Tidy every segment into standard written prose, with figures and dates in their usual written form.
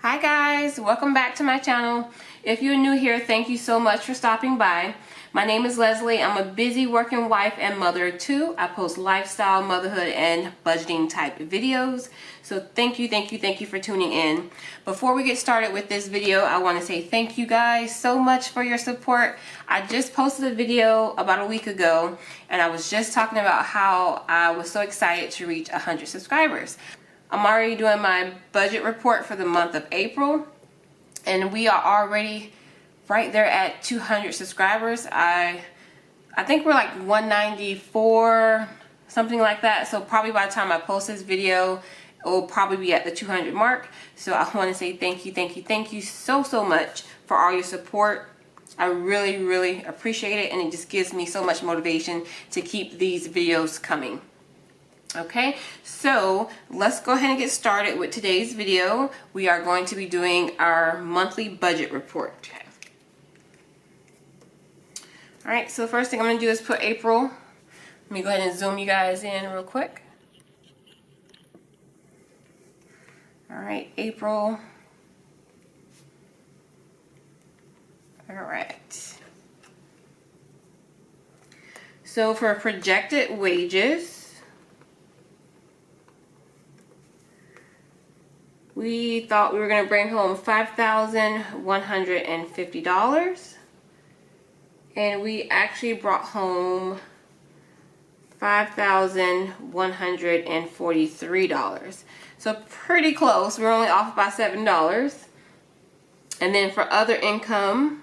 Hi guys, welcome back to my channel. If you're new here, thank you so much for stopping by. My name is Leslie. I'm a busy working wife and mother of two. I post lifestyle, motherhood, and budgeting type videos. So thank you for tuning in. Before we get started with this video, I want to say thank you guys so much for your support. I just posted a video about a week ago, and I was just talking about how I was so excited to reach 100 subscribers. I'm already doing my budget report for the month of April, and we are already right there at 200 subscribers. I think we're like 194, something like that. So probably by the time I post this video, it will probably be at the 200 mark. So I want to say thank you so much for all your support. I really appreciate it, and it just gives me so much motivation to keep these videos coming. Okay, so let's go ahead and get started with today's video. We are going to be doing our monthly budget report. All right, so the first thing I'm going to do is put April. Let me go ahead and zoom you guys in real quick. All right, April. All right. So for projected wages, we thought we were going to bring home $5,150, and we actually brought home $5,143. So pretty close. We're only off by $7. And then for other income,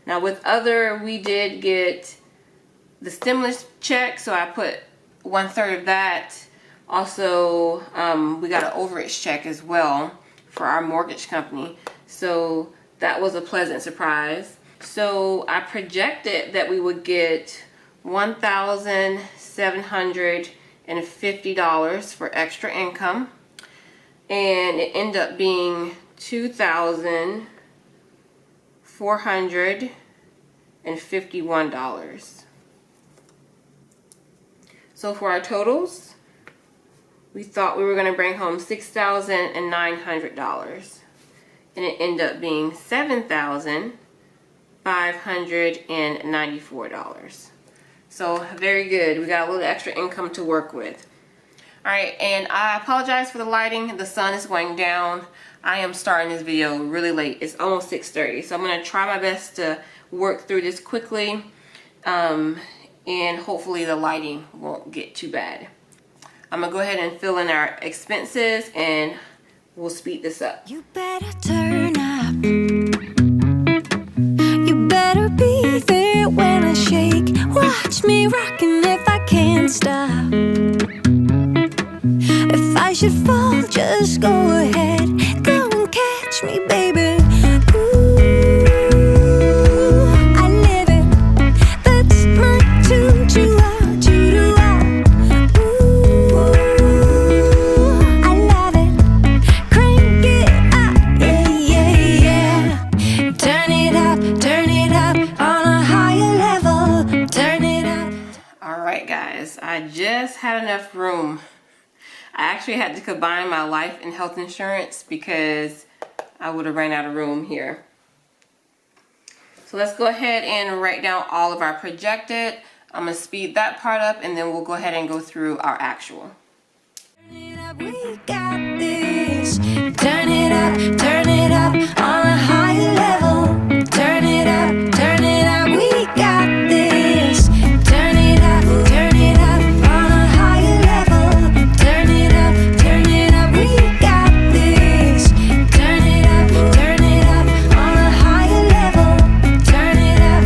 now with other, we did get the stimulus check, so I put 1/3 of that. Also, we got an overage check as well for our mortgage company. So that was a pleasant surprise. So I projected that we would get $1,750 for extra income, and it ended up being $2,451. So for our totals, we thought we were going to bring home $6,900, and it ended up being $7,594. So very good. We got a little extra income to work with. All right, and I apologize for the lighting. The sun is going down. I am starting this video really late. It's almost 6:30, so I'm going to try my best to work through this quickly, and hopefully the lighting won't get too bad. I'm gonna go ahead and fill in our expenses, and we'll speed this up. You better turn up. You better be there when I shake. Watch me rocking if I can't stop. If I should fall, just go ahead. Go and catch me, baby. I just had enough room. I actually had to combine my life and health insurance because I would have ran out of room here. So let's go ahead and write down all of our projected. I'm going to speed that part up, and then we'll go ahead and go through our actual. Turn it up, we got this. Turn it up on a higher level. Turn it up, we got this. Turn it up on a higher level. Turn it up, we got this. Turn it up on a higher level. Turn it up,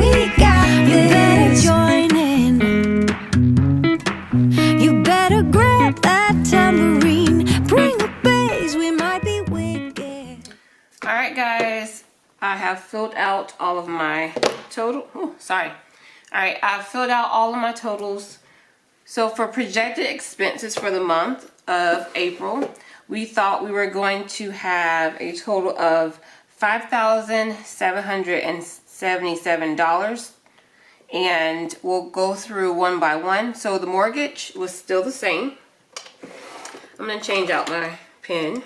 we got this. You better join in. You better grab that tambourine. Bring the bass, we might be wicked. All right, guys, I have filled out all of my total. Oh, sorry. All right, I've filled out all of my totals. So for projected expenses for the month of April, we thought we were going to have a total of $5,777, and we'll go through one by one. So the mortgage was still the same. I'm I'm gonna change out my pen.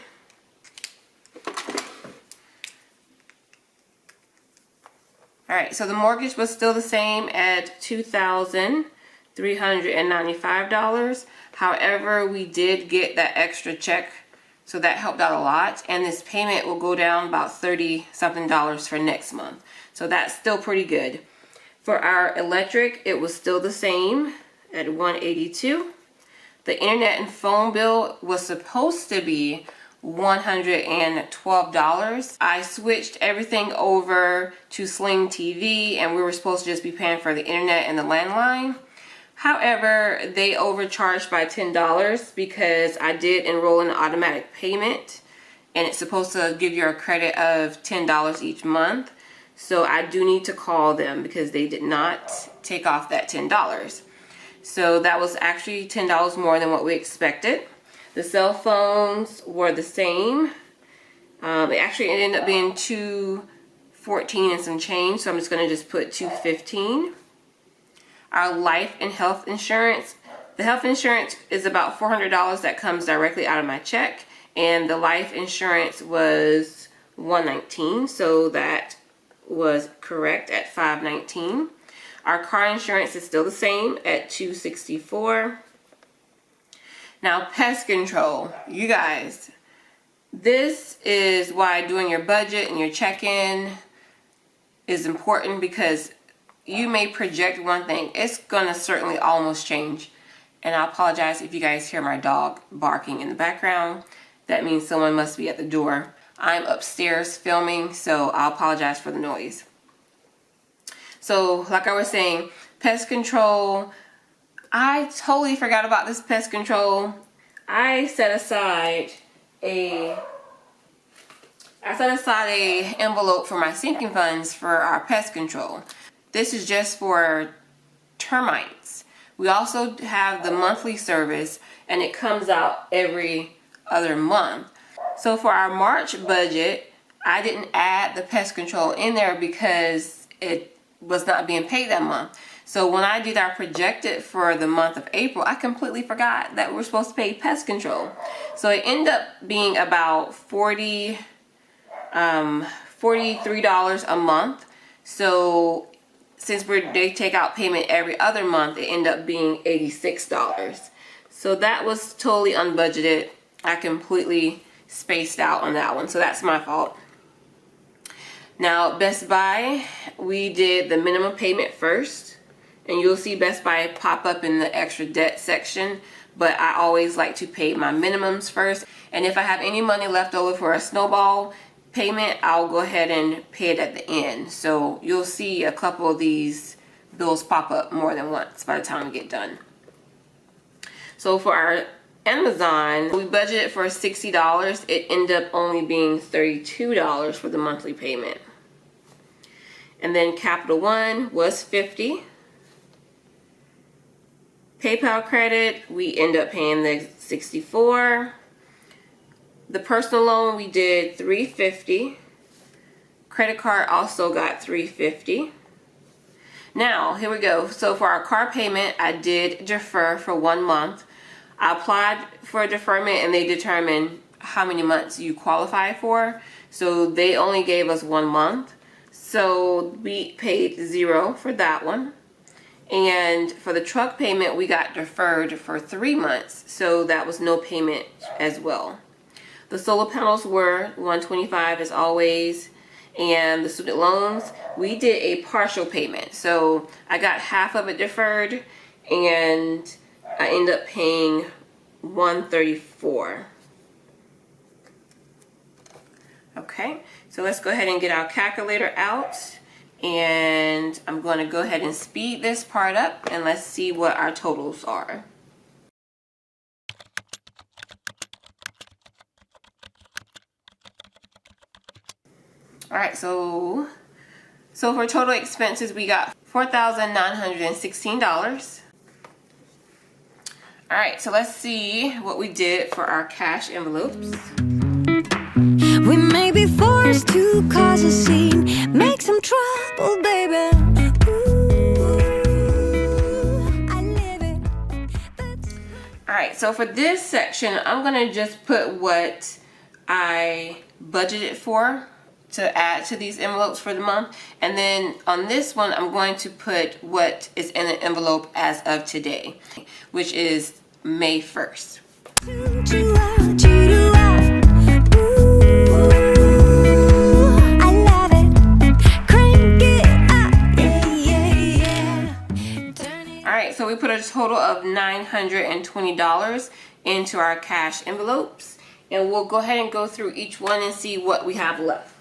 Alright, so the mortgage was still the same at $2,395. However, we did get that extra check, so that helped out a lot. And this payment will go down about $30-something for next month. So that's still pretty good. For our electric, it was still the same at $182. The internet and phone bill was supposed to be $112. I switched everything over to Sling TV, and we were supposed to just be paying for the internet and the landline. However, they overcharged by $10 because I did enroll in an automatic payment, and it's supposed to give you a credit of $10 each month. So I do need to call them because they did not take off that $10. So that was actually $10 more than what we expected. The cell phones were the same. It ended up being $214 and some change, so I'm just going to put $215. Our life and health insurance. The health insurance is about $400 that comes directly out of my check, and the life insurance was $119, so that was correct at $519. Our car insurance is still the same at $264. Now, pest control, you guys, this is why doing your budget and your check-in is important, because you may project one thing. It's gonna certainly almost change. And I apologize if you guys hear my dog barking in the background. That means someone must be at the door. I'm upstairs filming, so I apologize for the noise. So, like I was saying, pest control, I totally forgot about this pest control. I set aside a envelope for my sinking funds for our pest control. This is just for termites. We also have the monthly service, and it comes out every other month. So for our March budget, I didn't add the pest control in there because it was not being paid that month. So when I did our projected for the month of April, I completely forgot that we're supposed to pay pest control. So it ended up being about $43 a month. So since they take out payment every other month, it ended up being $86. So that was totally unbudgeted. I completely spaced out on that one, so that's my fault. Now, Best Buy, we did the minimum payment first, and you'll see Best Buy pop up in the extra debt section, but I always like to pay my minimums first. And if I have any money left over for a snowball payment, I'll go ahead and pay it at the end. So you'll see a couple of these bills pop up more than once by the time we get done. So for our Amazon, we budgeted for $60. It ended up only being $32 for the monthly payment. And then Capital One was $50. PayPal credit, we end up paying the $64. The personal loan, we did $350. Credit card also got $350. Now, here we go. So for our car payment, I did defer for 1 month. I applied for a deferment, and they determined how many months you qualify for. So they only gave us 1 month. So we paid $0 for that one. And for the truck payment, we got deferred for 3 months. So that was no payment as well. The solar panels were $125 as always. And the student loans, we did a partial payment. So I got half of it deferred, and I end up paying $134. Okay, so let's go ahead and get our calculator out, and I'm going to go ahead and speed this part up, and let's see what our totals are. All right, so for total expenses, we got $4,916. All right, so let's see what we did for our cash envelopes. We may be forced to cause a scene, make some trouble, baby. Ooh, I live it. All right, right, so for this section, I'm gonna just put what I budgeted for to add to these envelopes for the month. And then on this one, I'm going to put what is in an envelope as of today, which is May 1st. Alright, so we put a total of $920 into our cash envelopes. And we'll go ahead and go through each one and see what we have left.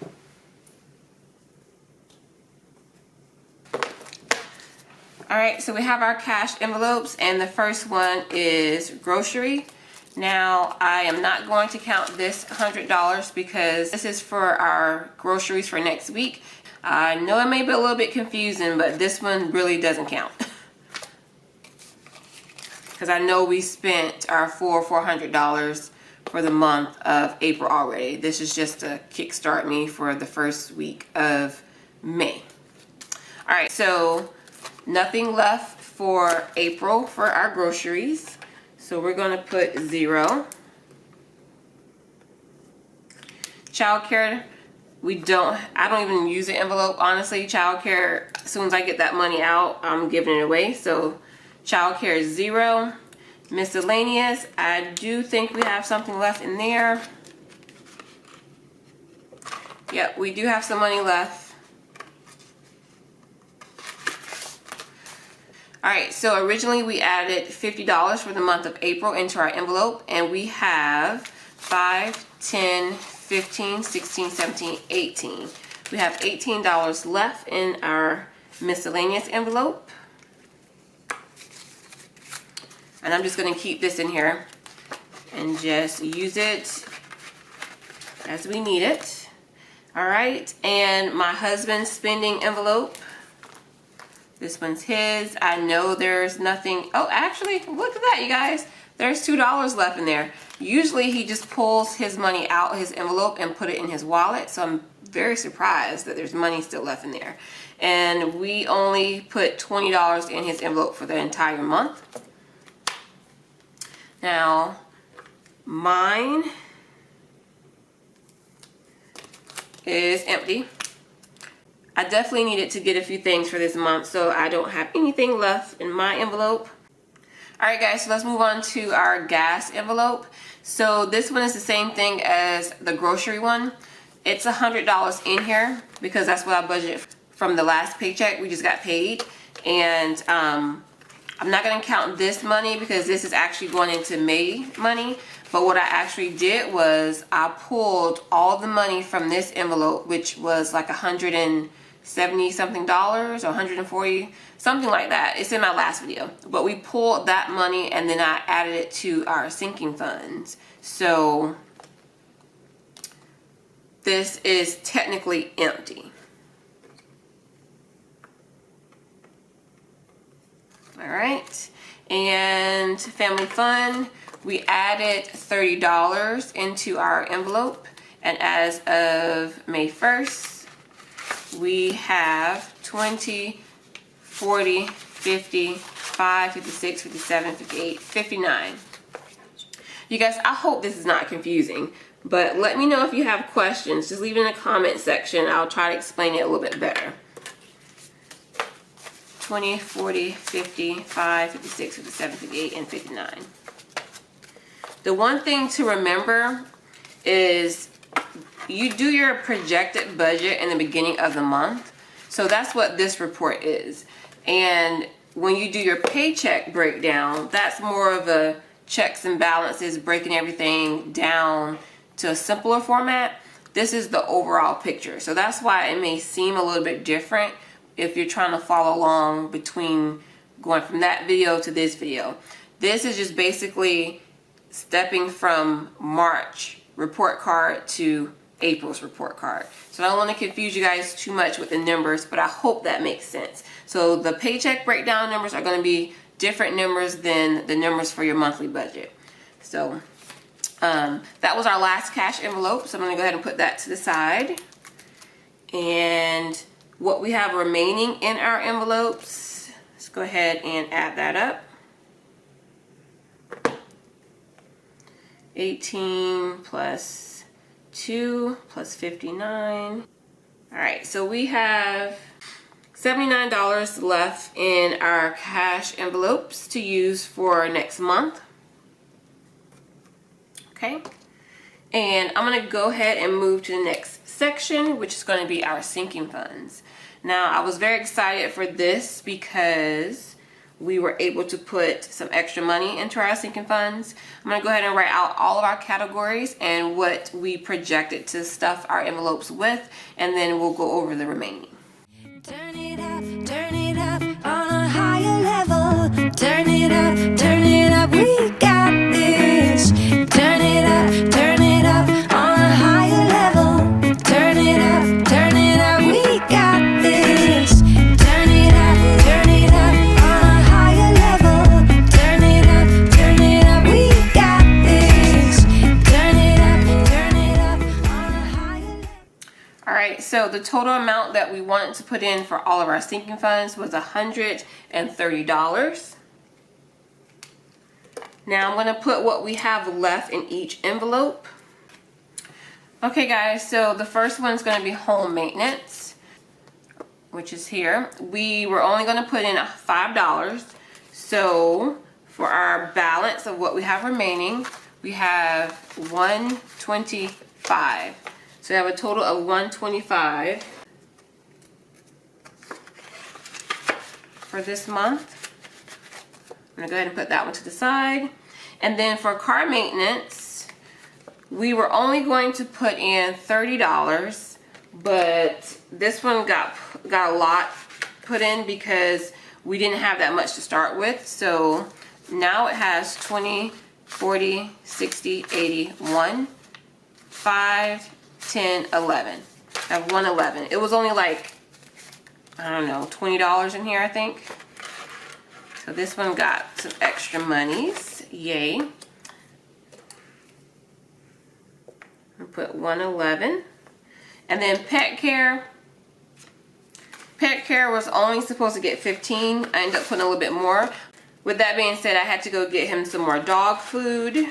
Alright, so we have our cash envelopes, and the first one is grocery. Now, I am not going to count this $100 because this is for our groceries for next week. I know it may be a little bit confusing, but this one really doesn't count. Because I know we spent our full $400 for the month of April already. This is just to kickstart me for the first week of May. Alright, so nothing left for April for our groceries. So we're going to put 0. Childcare, I don't even use an envelope, honestly. Childcare, as soon as I get that money out, I'm giving it away. So childcare is 0. Miscellaneous, I do think we have something left in there. Yep, we do have some money left. Alright, so originally we added $50 for the month of April into our envelope, and we have 5, 10, 15, 16, 17, 18. We have $18 left in our miscellaneous envelope. And I'm just going to keep this in here and just use it as we need it. Alright, and my husband's spending envelope. This one's his. I know there's nothing. Oh, actually, look at that, you guys. There's $2 left in there. Usually he just pulls his money out his envelope and put it in his wallet. So I'm very surprised that there's money still left in there. And we only put $20 in his envelope for the entire month. Now, mine is empty. I definitely needed to get a few things for this month, so I don't have anything left in my envelope. Alright guys, so let's move on to our gas envelope. So this one is the same thing as the grocery one. It's $100 in here because that's what I budgeted from the last paycheck. We just got paid. And I'm not going to count this money because this is actually going into May money. But what I actually did was I pulled all the money from this envelope, which was like $170 something or 140, something like that. It's in my last video. But we pulled that money and then I added it to our sinking funds. So this is technically empty. All right, and family fun, we added $30 into our envelope, and as of May 1st, we have 20, 40, 55, 56, 57, 58, 59. You guys, I hope this is not confusing, but let me know if you have questions. Just leave it in the comment section. I'll try to explain it a little bit better. 20, 40, 55, 56, 57, 58, and 59. The one thing to remember is you do your projected budget in the beginning of the month. So that's what this report is. And when you do your paycheck breakdown, that's more of a checks and balances, breaking everything down to a simpler format. This is the overall picture. So that's why it may seem a little bit different if you're trying to follow along between going from that video to this video. This is just basically stepping from March report card to April's report card. So I don't want to confuse you guys too much with the numbers, but I hope that makes sense. So the paycheck breakdown numbers are going to be different numbers than the numbers for your monthly budget. So that was our last cash envelope. So I'm going to go ahead and put that to the side. And what we have remaining in our envelopes, let's go ahead and add that up. 18 plus 2 plus 59. All right, so we have $79 left in our cash envelopes to use for next month. Okay, and I'm gonna go ahead and move to the next section, which is going to be our sinking funds. Now, I was very excited for this because we were able to put some extra money into our sinking funds. I'm going to go ahead and write out all of our categories and what we projected to stuff our envelopes with, and then we'll go over the remaining. Turn it up on a higher level. Turn it up, we got this. Turn it up on a higher level. Turn it up, we got this. Turn it up on a higher level. Turn it up, we got this. Turn it up on a higher level. All right, so the total amount that we wanted to put in for all of our sinking funds was $130. Now I'm going to put what we have left in each envelope. Okay guys, so the first one is going to be home maintenance, which is here. We were only going to put in $5. So for our balance of what we have remaining, we have $125. So we have a total of $125 for this month. I'm gonna go ahead and put that one to the side. And then for car maintenance, we were only going to put in $30, but this one got a lot put in because we didn't have that much to start with. So now it has 20, 40, 60, 80, 1, 5, 10, 11. I have 111. It was only like, I don't know, $20 in here, I think. So this one got some extra monies. Yay. I'll put 111. And then pet care. Pet care was only supposed to get 15. I ended up putting a little bit more. With that being said, I had to go get him some more dog food.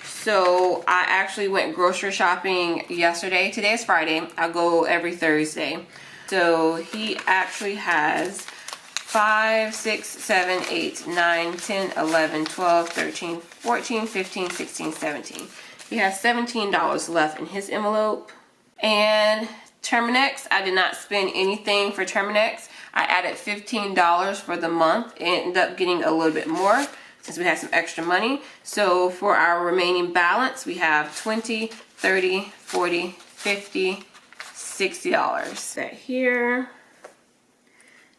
So I actually went grocery shopping yesterday. Today is Friday. I go every Thursday. So he actually has 5, 6, 7, 8, 9, 10, 11, 12, 13, 14, 15, 16, 17. He has $17 left in his envelope. And Terminex, I did not spend anything for Terminex. I added $15 for the month and ended up getting a little bit more since we had some extra money. So for our remaining balance, we have $20, $30, $40, $50, $60. That here.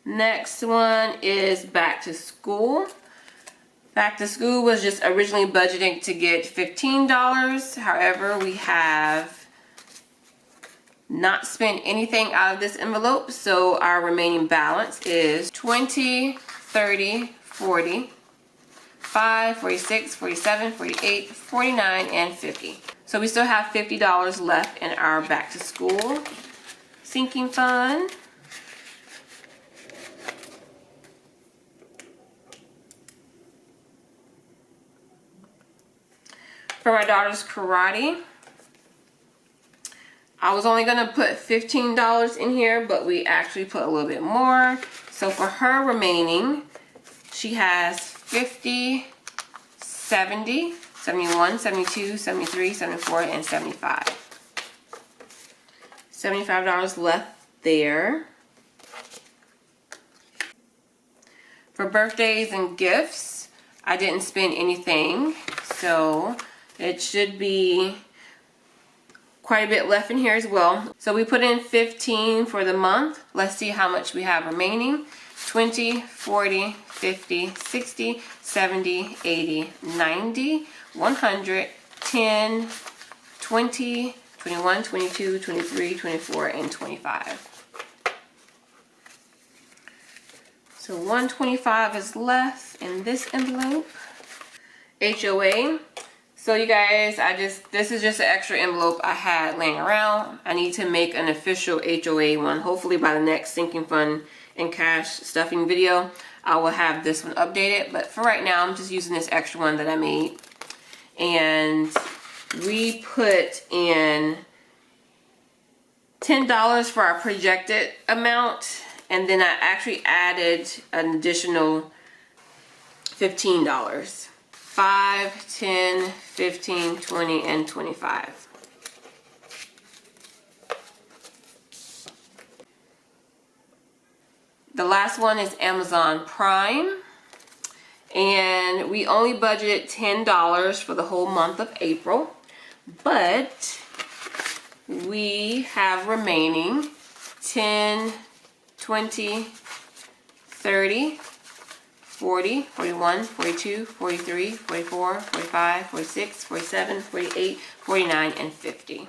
Next one is back to school. Back to school was just originally budgeting to get $15. However, we have not spent anything out of this envelope. So our remaining balance is 20, 30, 40, 5, 46, 47, 48, 49, and 50. So we still have $50 left in our back to school sinking fund. For my daughter's karate, I was only going to put $15 in here, but we actually put a little bit more. So for her remaining, she has 50, 70, 71, 72, 73, 74, and 75. $75 left there. For birthdays and gifts, I didn't spend anything, so it should be quite a bit left in here as well. So we put in 15 for the month. Let's see how much we have remaining. 20, 40, 50, 60, 70, 80, 90, 100, 10, 20, 21, 22, 23, 24, and 25. So 125 is left in this envelope. HOA. So you guys, this is just an extra envelope I had laying around. I need to make an official HOA one. Hopefully by the next sinking fund and cash stuffing video, I will have this one updated. But for right now, I'm just using this extra one that I made. And we put in $10 for our projected amount, and then I actually added an additional $15. 5, 10, 15, 20, and 25. The last one is Amazon Prime, and we only budgeted $10 for the whole month of April, but we have remaining 10, 20, 30, 40, 41, 42, 43, 44, 45, 46, 47, 48, 49, and 50.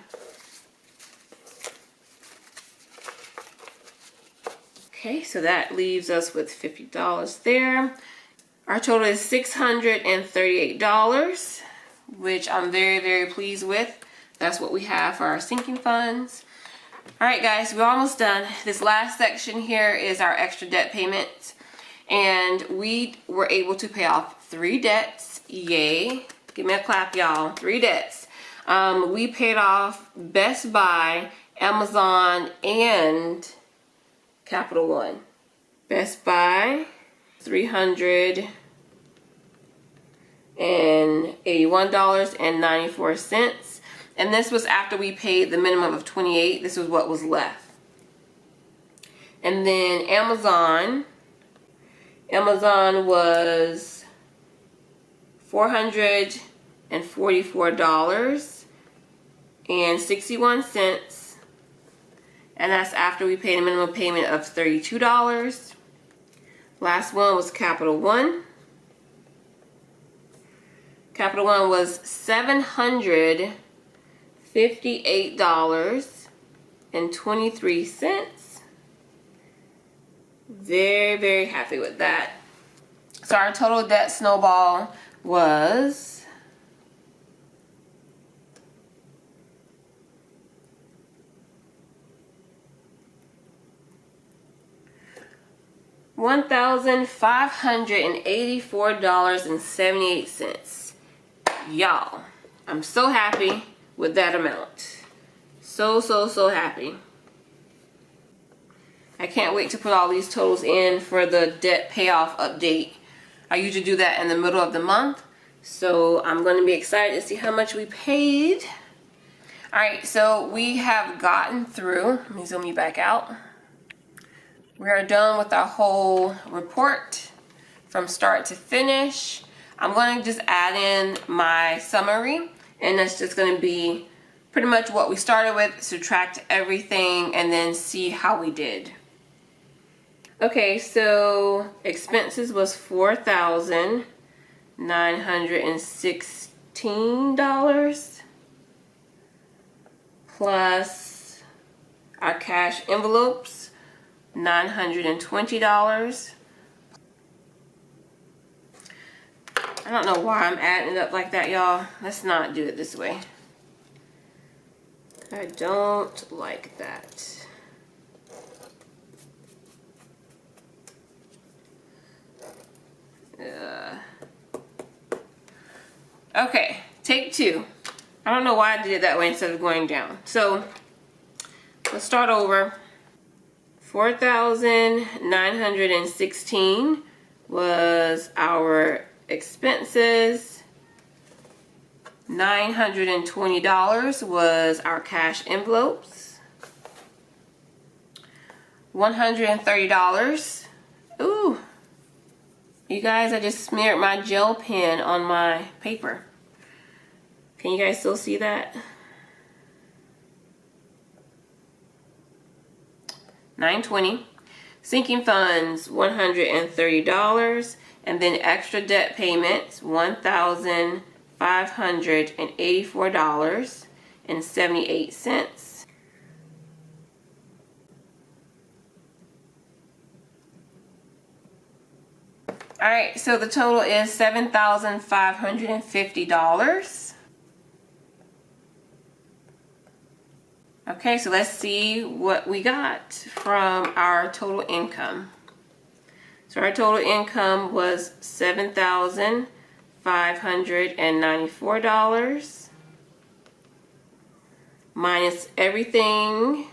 Okay, so that leaves us with $50 there. Our total is $638, which I'm very, very pleased with. That's what we have for our sinking funds. All right, guys, we're almost done. This last section here is our extra debt payments. And we were able to pay off 3 debts. Yay. Give me a clap, y'all. 3 debts. We paid off Best Buy, Amazon, and Capital One. Best Buy, $381.94. And this was after we paid the minimum of $28. This was what was left. And then Amazon was $444.61, and that's after we paid a minimum payment of $32. Last one was Capital One. Capital One was $758.23. Very, very happy with that. So our total debt snowball was $1,584.78. Y'all, I'm so happy with that amount. So happy. I can't wait to put all these totals in for the debt payoff update. I usually do that in the middle of the month, so I'm going to be excited to see how much we paid. Alright, so we have gotten through. Let me zoom you back out. We are done with our whole report from start to finish. I'm going to just add in my summary, and that's just going to be pretty much what we started with, subtract everything, and then see how we did. Okay, so expenses was $4,916 plus our cash envelopes, $920. I don't know why I'm adding it up like that, y'all. Let's not do it this way. I don't like that. Okay, take 2. I don't know why I did it that way instead of going down. So let's start over. 4,916 was our expenses. $920 was our cash envelopes. $130. Ooh. You guys, I just smeared my gel pen on my paper. Can you guys still see that? $920. Sinking funds, $130. And then extra debt payments, $1,584.78. Alright, so the total is $7,550. Okay, so let's see what we got from our total income. So our total income was $7,594. minus everything.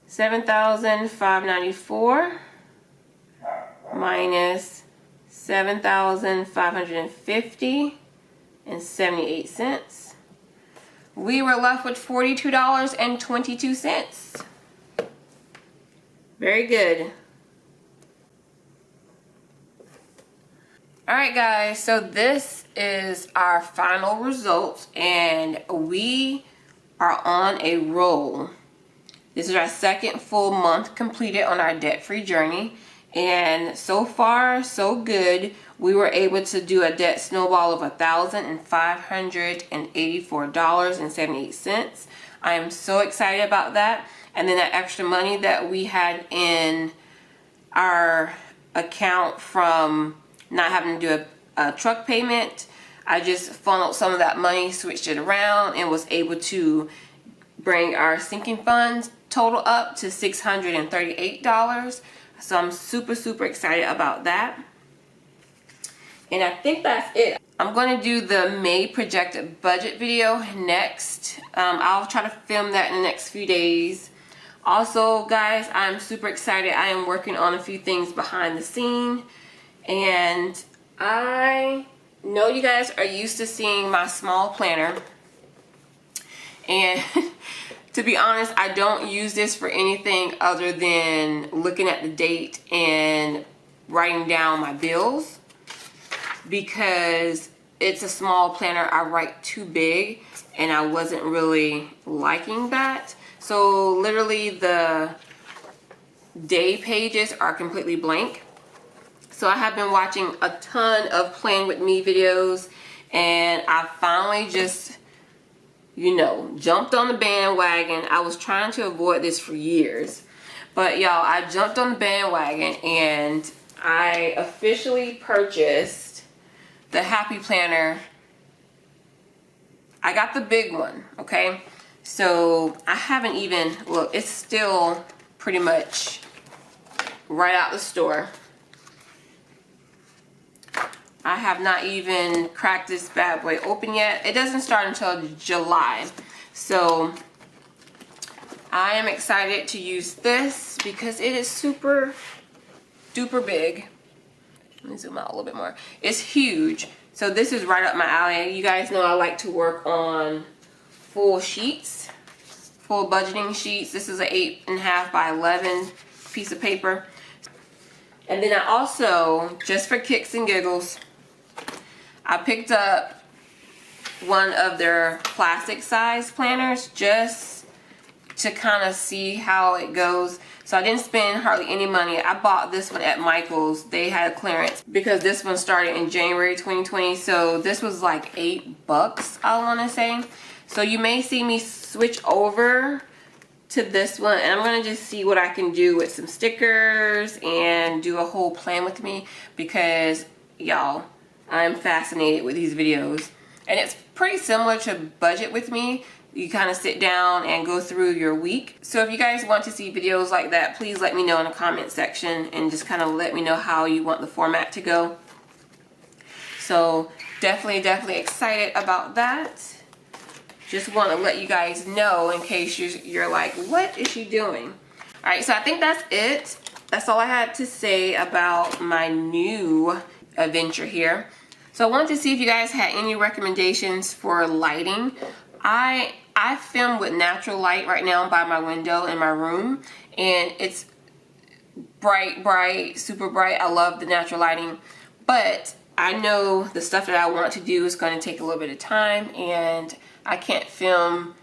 $7,594 minus $7,550.78. We were left with $42.22. Very good. Alright guys, so this is our final results and we are on a roll. This is our second full month completed on our debt-free journey, and so far so good. We were able to do a debt snowball of $1,584.78. I am so excited about that. And then that extra money that we had in our account from not having to do a truck payment, I just funneled some of that money, switched it around, and was able to bring our sinking funds total up to $638. So I'm super excited about that. And I think that's it. I'm going to do the May projected budget video next. I'll try to film that in the next few days. Also guys, I'm super excited. I am working on a few things behind the scene, and I know you guys are used to seeing my small planner, and to be honest, I don't use this for anything other than looking at the date and writing down my bills, because it's a small planner. I write too big and I wasn't really liking that. So literally the day pages are completely blank. So I have been watching a ton of Plan With Me videos, and I finally just, you know, jumped on the bandwagon. I was trying to avoid this for years, but y'all, I jumped on the bandwagon and I officially purchased the Happy Planner. I got the big one, okay? So I haven't even, look, it's still pretty much right out the store. I have not even cracked this bad boy open yet. It doesn't start until July. So I am excited to use this because it is super duper big. Let me zoom out a little bit more. It's huge. So this is right up my alley. You guys know I like to work on full sheets, full budgeting sheets. This is an 8.5 by 11 piece of paper. And then I also, just for kicks and giggles, I picked up one of their plastic size planners just to kind of see how it goes. So I didn't spend hardly any money. I bought this one at Michael's. They had a clearance because this one started in January 2020. So this was like $8, I want to say. So you may see me switch over to this one, and I'm going to just see what I can do with some stickers and do a whole plan with me, because y'all, I'm fascinated with these videos. And it's pretty similar to Budget With Me. You kind of sit down and go through your week. So if you guys want to see videos like that, please let me know in the comment section and just kind of let me know how you want the format to go. So definitely excited about that. Just want to let you guys know in case you're like, what is she doing? Alright, so I think that's it. That's all I had to say about my new adventure here. So I wanted to see if you guys had any recommendations for lighting. I film with natural light right now by my window in my room, and it's bright, super bright. I love the natural lighting, but I know the stuff that I want to do is going to take a little bit of time, and I can't film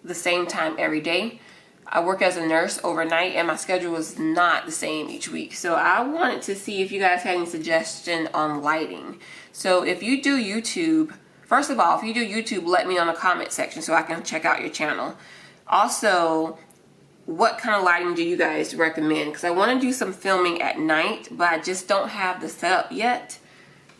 the same time every day. I work as a nurse overnight, and my schedule is not the same each week. So I wanted to see if you guys had any suggestion on lighting. So if you do YouTube, first of all, if you do YouTube, let me know in the comment section so I can check out your channel. Also, what kind of lighting do you guys recommend? Because I want to do some filming at night, but I just don't have the setup yet.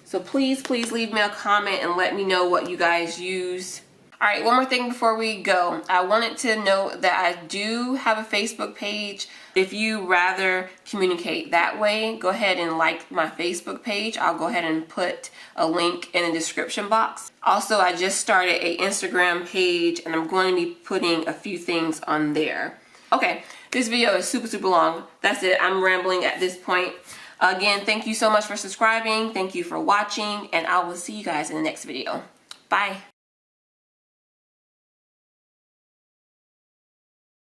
So please leave me a comment and let me know what you guys use. All right, one more thing before we go. I wanted to note that I do have a Facebook page. If you rather communicate that way, go ahead and like my Facebook page. I'll go ahead and put a link in the description box. Also, I just started an Instagram page and I'm going to be putting a few things on there. Okay, this video is super long. That's it. I'm rambling at this point. Again, thank you so much for subscribing. Thank you for watching, and I will see you guys in the next video. Bye.